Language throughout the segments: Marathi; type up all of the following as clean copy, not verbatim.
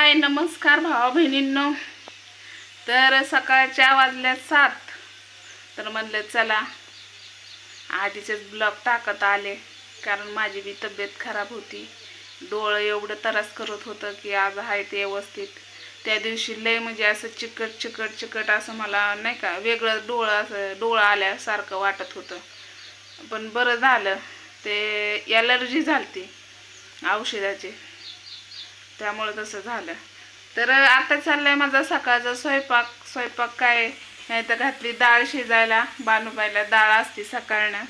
हाय नमस्कार भावा बहिणींनो। तर सकाळच्या वाजल्या 7। तर म्हणलं चला आधीचेच ब्लॉग टाकत आले, कारण माझी बी तब्येत खराब होती। डोळं एवढं त्रास करत होतं की आज आहे ते व्यवस्थित। त्या दिवशी लय म्हणजे असं चिकट असं मला नाही का वेगळं डोळं आल्यासारखं वाटत होतं, पण बरं झालं। ते ॲलर्जी झालती औषधाची, त्यामुळे तसं झालं। तर आता चाललाय माझा सकाळचा स्वयंपाक काय नाही तर घातली डाळ शिजायला। बानूबाईला डाळ असते सकाळनं,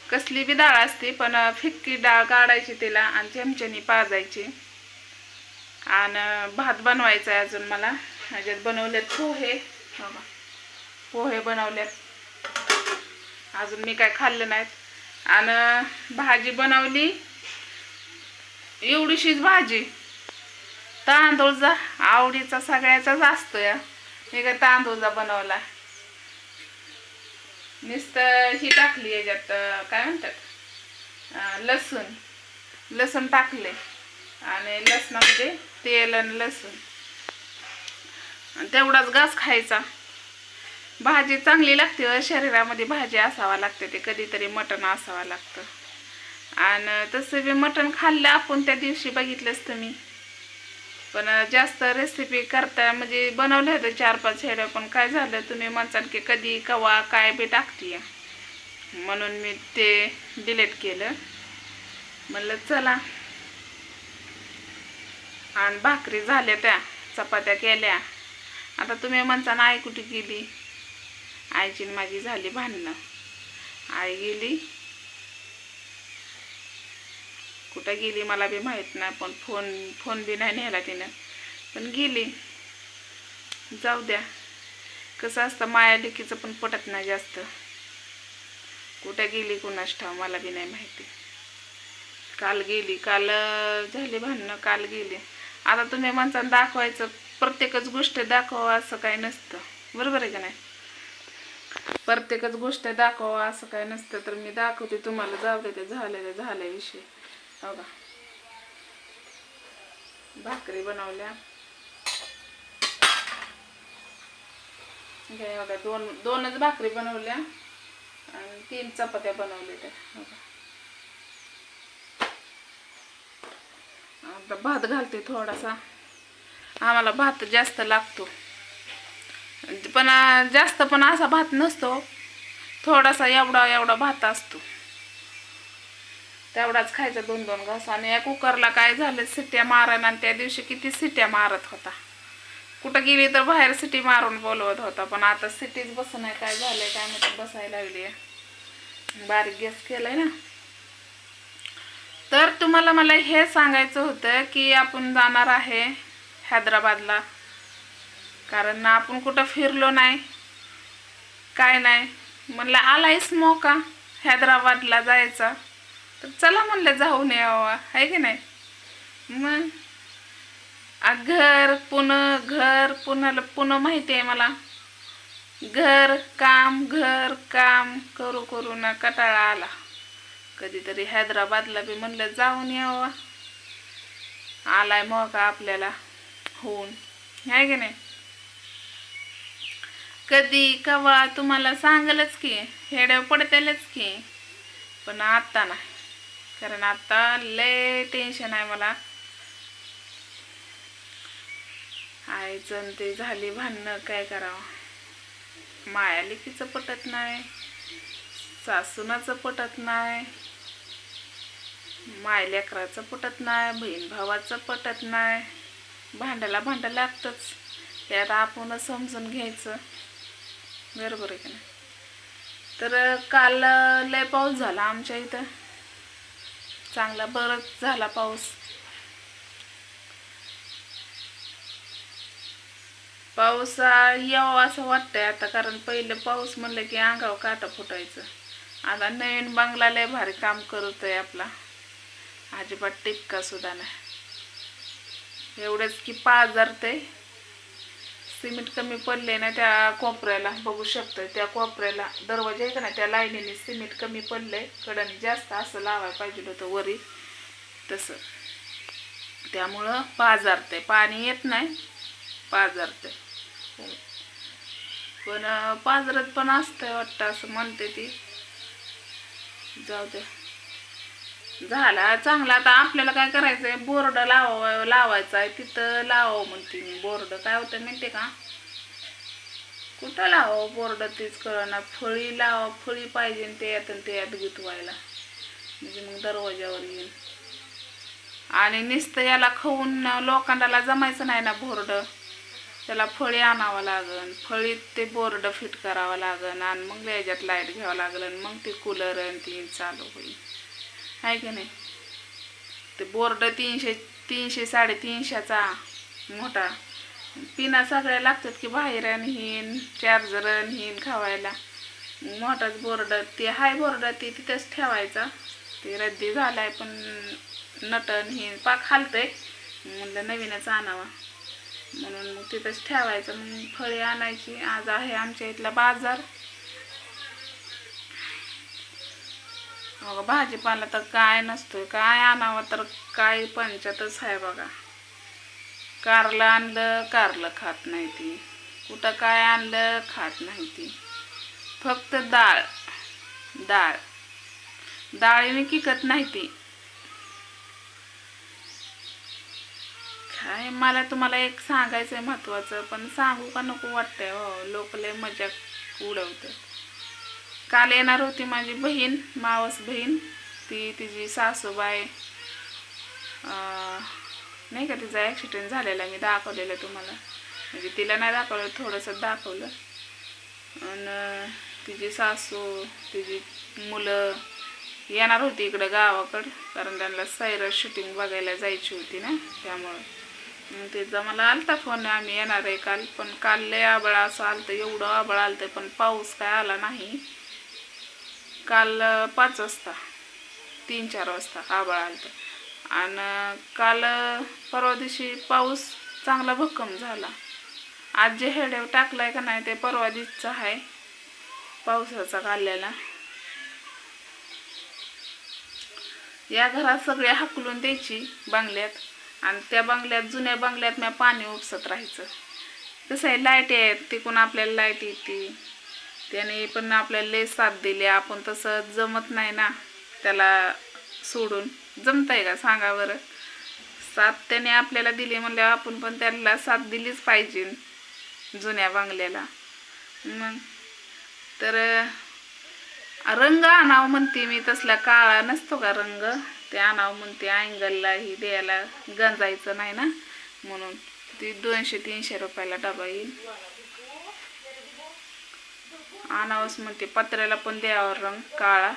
कसली बी डाळ असते पण फिक्की डाळ काढायची तिला आणि चमच्यानी पाजायची। आणि भात बनवायचा आहे अजून मला। ह्याच्यात बनवलेत पोहे बनवलेत, अजून मी काय खाल्लं नाहीत। आणि भाजी बनवली एवढीशीच भाजी। तांदूळचा आवडीचा सगळ्याचाच असतोय, मी काय तांदूळचा बनवला। नुसतं ही टाकली याच्यात काय म्हणतात लसूण टाकले आणि लसणामध्ये तेल आणि लसूण आणि तेवढाच घास खायचा। भाजी चांगली लागते शरीरामध्ये, भाजी असावा लागते, ते कधीतरी मटण असावं लागतं। आणि तसं बी मटण खाल्लं आपण त्या दिवशी बघितलंच तुम्ही, पण जास्त रेसिपी करता म्हणजे बनवले होते 4-5 हेड्या, पण काय झालं तुम्ही म्हणसान की कधी कवा काय बी टाकते, म्हणून मी ते डिलीट केलं। म्हणलं चला, आणि भाकरी झाल्या, त्या चपात्या केल्या। आता तुम्ही म्हणसान आई कुठे गेली, आईची माझी झाली भांडणं। आई गेली कुठं गेली मला बी माहीत नाही, पण फोन बी नाही नेला तिनं, पण गेली। जाऊ द्या, कसं असतं माया लेकीचं पण पटत नाही जास्त। कुठं गेली कुणास ठाव, मला बी नाही माहिती। काल झाली भांडणं, काल गेली। आता तुम्ही म्हणसान दाखवायचं, प्रत्येकच गोष्ट दाखवा असं काही नसतं, बरोबर आहे का नाही? प्रत्येकच गोष्ट दाखवा असं काही नसतं, तर मी दाखवते तुम्हाला। जाऊ दे, ते झाल्या विषय। बघा भाकरी बनवल्या, बघा दोनच भाकरी बनवल्या आणि 3 चपात्या बनवल्या त्या। आता भात घालते थोडासा, आम्हाला भात जास्त लागतो, पण जास्त पण असा भात नसतो, थोडासा एवढा भात असतो, तेवढाच खायचा 2-2 घास। आणि या कुकरला काय झालं सिट्या मारायला, आणि त्या दिवशी किती सिट्या मारत होता, कुठं गेली तर बाहेर सिटी मारून बोलवत होता, पण आता सिटीच बस नाही, काय झालंय काय माहिती, बसायला लागली। बारीक गॅस केलाय ना। तर तुम्हाला मला हे सांगायचं होतं की आपण जाणार आहे हैदराबादला, कारण आपण कुठं फिरलो नाही काय नाही। म्हणलं आलायच मौका हैदराबादला जायचा, तर चला म्हणलं जाऊन यावं, आहे की नाही? मग घर पुणं माहिती आहे मला। घर काम करू ना कंटाळा आला, कधीतरी हैदराबादला बी म्हणलं जाऊन यावं, आलाय मौका आपल्याला होऊन, आहे की नाही? कधी कवा तुम्हाला सांगलच की, हेड्या पडतेलच की, पण आता नाही, कारण आता लय टेन्शन आहे मला। आईचं ते झाली भांडणं, काय करावं, माया लेकीचं पटत नाही, सासूनाचं पटत नाही, माय लेकराचं पटत नाही, बहीण भावाचं पटत नाही, भांडं लागतंच, ते आता आपण समजून घ्यायचं, बरोबर आहे की नाही? तर काल लय पाऊस झाला आमच्या इथं, चांगला बरंच झाला पाऊस यावं असं वाटतंय आता, कारण पहिलं पाऊस म्हणलं की अंगावर काटा फुटायचं। आता नवीन बंगला लय भारी काम करतोय आपला, अजिबात टिपका सुद्धा नाही। एवढंच की 5,000 ते सिमेंट कमी पडले ना, त्या कोपऱ्याला बघू शकतोय, त्या कोपऱ्याला दरवाजा आहे का नाही, त्या लाईनीने सिमेंट कमी पडलंय, कडाने जास्त असं लावायला पाहिजे होतं वरी, तसं त्यामुळं पाजारते, पाणी येत नाही, पाजारते. पण पाजरत पण असतंय वाटतं असं म्हणते ती. जाऊ दे, झाला चांगला. आता आपल्याला काय करायचंय, बोर्ड लावायचा आहे, तिथं लावावं म्हणते मी. बोर्ड काय होतं माहिती का, कुठं लावावं बोर्ड तेच कळना. फळी लावा, फळी पाहिजे ते यात गुतवायला, म्हणजे मग दरवाज्यावर येईल. आणि नुसतं याला खाऊन लोखंडाला जमायचं नाही ना बोर्ड, त्याला फळी आणावं लागन, फळीत ते बोर्ड फिट करावं लागन, आणि मग याच्यात लाईट घ्यावं लागलं, मग ते कूलर आणि ती चालू होईल, आहे की नाही. ते बोर्ड 300 350चा मोठा पिना सगळ्या लागतात की बाहेर, आणि हिन चार्जर आणि हिन खावायला. मोठाच बोर्ड ते हाय, बोर्ड ते तिथंच ठेवायचा. ते रद्दी झालाय, पण नटन हे पाक हालतंय, म्हणलं नवीनच आणावा, म्हणून मग तिथंच ठेवायचं. मग फळे आणायची. आज आहे आमच्या इथला बाजार. बघा भाजीपाला तर काय नसतोय, काय आणावं तर काय पंचायतच आहे बघा. कारलं आणलं, कारलं खात नाही ती. कुठं काय आणलं, खात नाही ती. फक्त डाळ डाळीने किकत नाही ती. काय मला तुम्हाला एक सांगायचं आहे महत्त्वाचं, पण सांगू का नको वाटतंय हो, लोक लय मजाक उडवतात. काल येणार होती माझी बहीण, मावस बहीण, ती तिची सासूबाई नाही का, तिचा ॲक्सिडेंट झालेला, मी दाखवलेलं तुम्हाला, म्हणजे तिला नाही दाखवलं, थोडंसं दाखवलं. आणि तिची सासू, तिची मुलं येणार होती इकडं गावाकडं, कारण त्यांना सायरस शूटिंग बघायला जायची होती ना, त्यामुळं तिचा मला आलता फोन, आम्ही येणार आहे काल. पण काल लय आबळ असं आलतं, एवढं आबळ आलतं, पण पाऊस काय आला नाही. काल 5 वाजता 3-4 वाजता आबळ आलतं. आणि काल परवा दिवशी पाऊस चांगला भक्कम झाला. आज जे हेडेव टाकलाय का नाही, ते परवा दिवशीचा आहे पावसाचा काढलेला. या घरात सगळे हाकलून द्यायची बंगल्यात, आणि त्या बंगल्यात, जुन्या बंगल्यात मी पाणी उपसत राहायचं. कसं आहे, लाईट आहेत, तिकून आपल्याला लाईट येते, त्याने पण आपल्याला लय साथ दिली. आपण तसं जमत नाही ना त्याला सोडून, जमतंय का सांगा बरं. साथ त्याने आपल्याला दिली म्हणल्यावर आपण पण त्याला साथ दिलीच पाहिजे जुन्या बंगल्याला. मग तर रंग आणावं म्हणते मी, तसला काळा नसतो का रंग, ते आणावं म्हणते. अँगलला ही द्यायला गंजायचं नाही ना, म्हणून ती 200-300 रुपयाला डबा येईल, आणावंच म्हणते. पत्र्याला पण द्यावं रंग काळा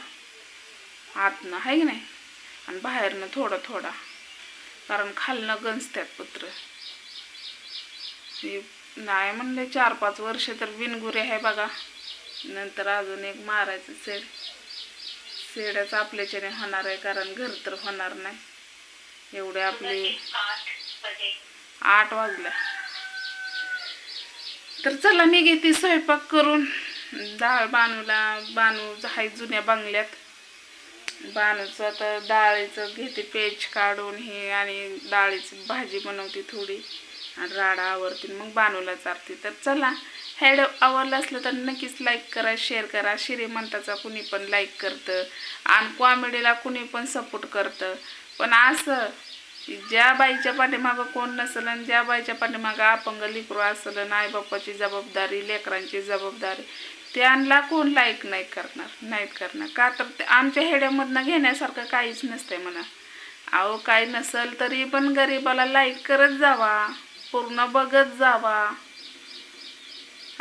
आतनं, आहे की नाही, आणि बाहेरनं थोडं थोडा, कारण खालनं गंजतात पत्र. नाही म्हणले 4-5 वर्ष तर बिनगुरे आहे बघा. नंतर अजून एक मारायचं सेडच आपल्याच्याने होणार आहे, कारण घर तर होणार नाही. एवढे आपले 8 वाजल्या. तर चला निघते स्वयंपाक करून. डाळ बानू आहे जुन्या बंगल्यात. बानूचं आता डाळीचं घेते पेज काढून हे, आणि डाळीची भाजी बनवते थोडी, आणि राडा आवरते, मग बानूला चारते. तर चला, हेड आवडलं असलं तर नक्कीच लाईक करा, शेअर करा. श्रीमंताचा कुणी पण लाईक करतं, आणि कॉमेडीला कुणी पण सपोर्ट करतं. पण असं ज्या बाईच्या पाठीमागं कोण नसेल, आणि ज्या बाईच्या पाठीमागं अपंग लेकरू असेल, आई बाप्पाची जबाबदारी, लेकरांची जबाबदारी, त्यांना कोण लाईक नाहीत करणार का, तर आमच्या हेड्यामधनं घेण्यासारखं काहीच नसतंय म्हणा. अहो काही नसेल तरी पण गरीबाला लाईक करत जावा, पूर्ण बघत जावा,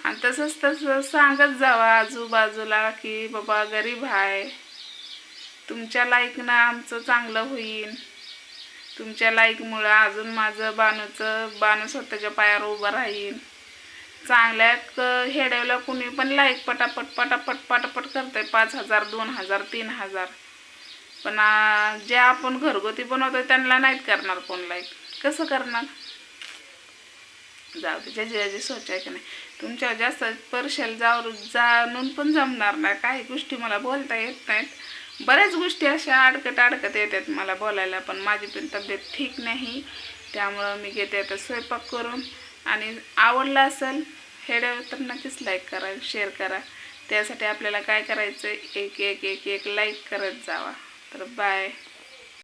आणि तसं सांगत जावा आजूबाजूला की बाबा गरीब आहे, तुमच्या लाईकनं आमचं चांगलं होईल, तुमच्या लाईकमुळं अजून माझं बानू स्वतःच्या पायावर उभं राहील. चांगल्या हेड्याला कुणी पण लाईक पटापट करतंय, 5,000 2,000 3,000. पण जे आपण घरगुती बनवतोय त्यांना नाहीत करणार कोण लाईक. कसं करणार. जाऊ दे, ज्याची सोच आहे की नाही. तुमच्या जास्त पर्शल जाणून पण जमणार नाही, काही गोष्टी मला बोलता येत नाहीत, बऱ्याच गोष्टी अशा अडकत येतात मला बोलायला, पण माझी पण तब्येत ठीक नाही. त्यामुळं मी घेते आता स्वयंपाक करून. आणि आवडला असेल व्हिडिओ तर नक्कीच लाईक करा, शेअर करा. त्यासाठी आपल्याला काय करायचं, एक एक एक एक लाईक करत जावा. तर बाय.